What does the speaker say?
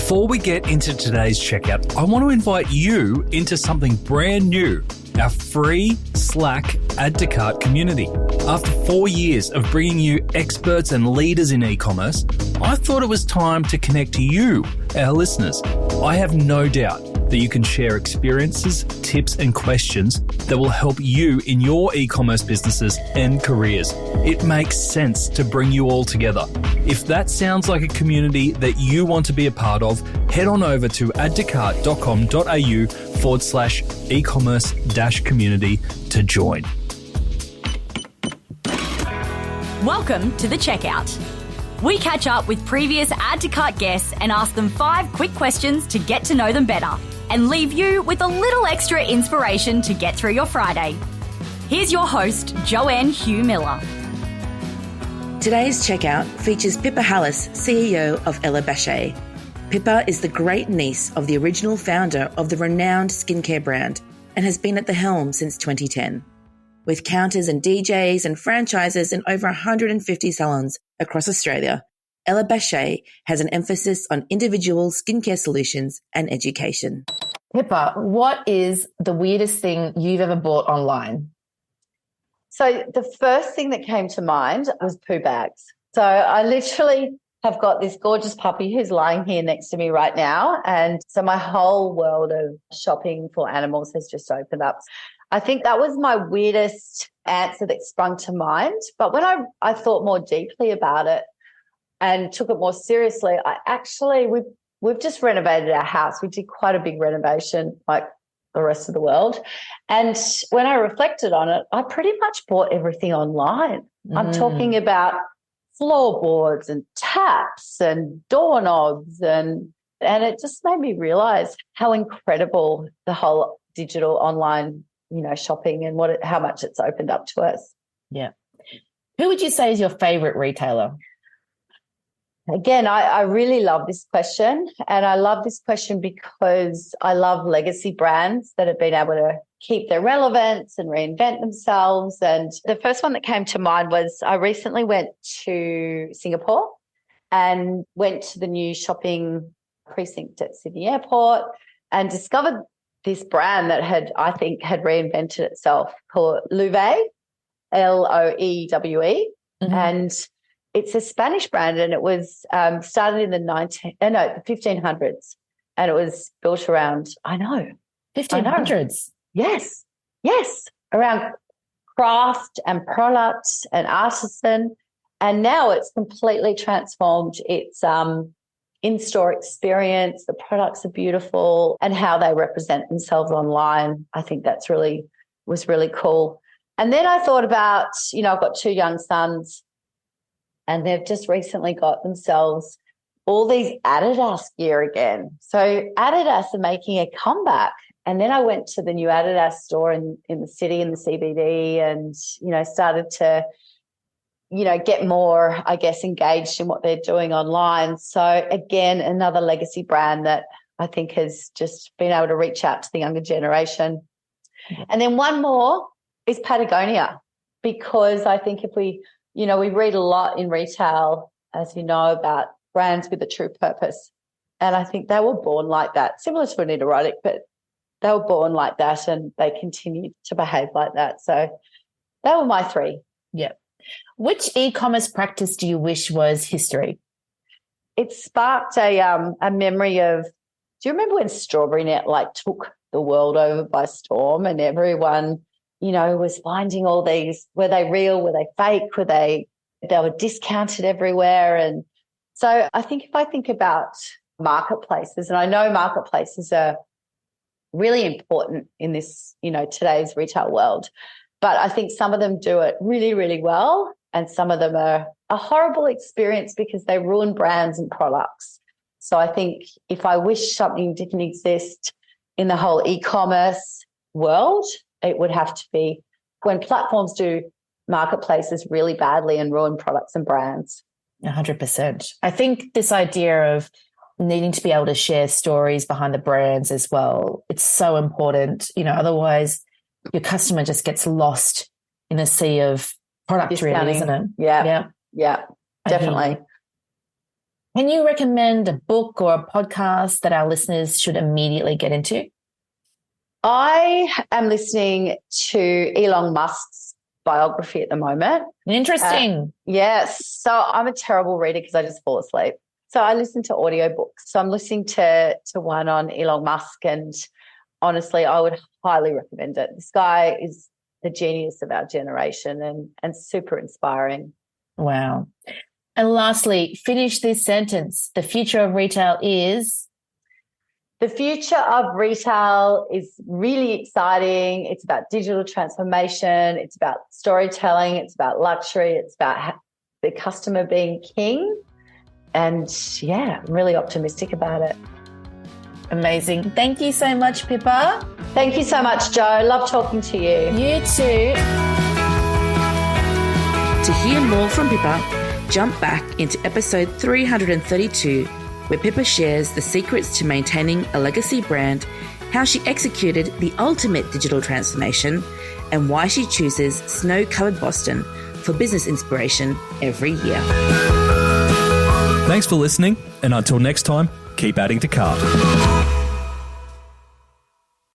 Before we get into today's checkout, I want to invite you into something brand new, our free Slack Add to Cart community. After 4 years of bringing you experts and leaders in e-commerce, I thought it was time to connect you, our listeners. I have no doubt that you can share experiences, tips, and questions that will help you in your e-commerce businesses and careers. It makes sense to bring you all together. If that sounds like a community that you want to be a part of, head on over to addtocart.com.au/e-commerce-community to join. Welcome to The Checkout. We catch up with previous Add to Cart guests and ask them 5 quick questions to get to know them better and leave you with a little extra inspiration to get through your Friday. Here's your host, Joanne Hugh Miller. Today's checkout features Pippa Hallas, CEO of Ella Bache. Pippa is the great niece of the original founder of the renowned skincare brand and has been at the helm since 2010. With counters and DJs and franchises in over 150 salons across Australia, Ella Bache has an emphasis on individual skincare solutions and education. Pippa, what is the weirdest thing you've ever bought online? So the first thing that came to mind was poo bags. So I literally have got this gorgeous puppy who's lying here next to me right now. And so my whole world of shopping for animals has just opened up. I think that was my weirdest answer that sprung to mind. But when I thought more deeply about it and took it more seriously, we've just renovated our house. We did quite a big renovation like the rest of the world. And when I reflected on it, I pretty much bought everything online. I'm talking about floorboards and taps and doorknobs and it just made me realize how incredible the whole digital online shopping and how much it's opened up to us. Yeah. Who would you say is your favorite retailer? Again, I really love this question, and I love this question because I love legacy brands that have been able to keep their relevance and reinvent themselves. And the first one that came to mind was I recently went to Singapore and went to the new shopping precinct at Sydney Airport and discovered this brand that I think had reinvented itself called Loewe, Loewe. Mm-hmm. And it's a Spanish brand, and it was started in the 1500s, and it was built around, 1500s. Yes, around craft and products and artisan. And now it's completely transformed its in-store experience. The products are beautiful, and how they represent themselves online. I think was really cool. And then I thought about, I've got 2 young sons, and they've just recently got themselves all these Adidas gear again. So Adidas are making a comeback. And then I went to the new Adidas store in the city, in the CBD, and, started to, get more, engaged in what they're doing online. So again, another legacy brand that I think has just been able to reach out to the younger generation. And then one more is Patagonia, because I think if we read a lot in retail, as you know, about brands with a true purpose. And I think they were born like that, similar to an erotic, but they were born like that and they continue to behave like that. So they were my 3. Yeah. Which e-commerce practice do you wish was history? It sparked a memory of, do you remember when Strawberry Net took the world over by storm and everyone, was finding all these, were they real, were they fake, they were discounted everywhere. And so I think if I think about marketplaces, and I know marketplaces are really important in this, today's retail world, but I think some of them do it really, really well, and some of them are a horrible experience because they ruin brands and products. So I think if I wish something didn't exist in the whole e-commerce world, it would have to be when platforms do marketplaces really badly and ruin products and brands. 100%. I think this idea of needing to be able to share stories behind the brands as well, it's so important. Otherwise your customer just gets lost in a sea of product, really, isn't it? Yeah, definitely. Can you recommend a book or a podcast that our listeners should immediately get into? I am listening to Elon Musk's biography at the moment. Interesting. Yes. So I'm a terrible reader because I just fall asleep. So I listen to audiobooks. So I'm listening to one on Elon Musk, and honestly, I would highly recommend it. This guy is the genius of our generation and super inspiring. Wow. And lastly, finish this sentence. The future of retail is? The future of retail is really exciting. It's about digital transformation. It's about storytelling. It's about luxury. It's about the customer being king. And yeah, I'm really optimistic about it. Amazing. Thank you so much, Pippa. Thank you so much, Jo. Love talking to you. You too. To hear more from Pippa, jump back into episode 332, where Pippa shares the secrets to maintaining a legacy brand, how she executed the ultimate digital transformation, and why she chooses snow-covered Boston for business inspiration every year. Thanks for listening, and until next time, keep adding to cart.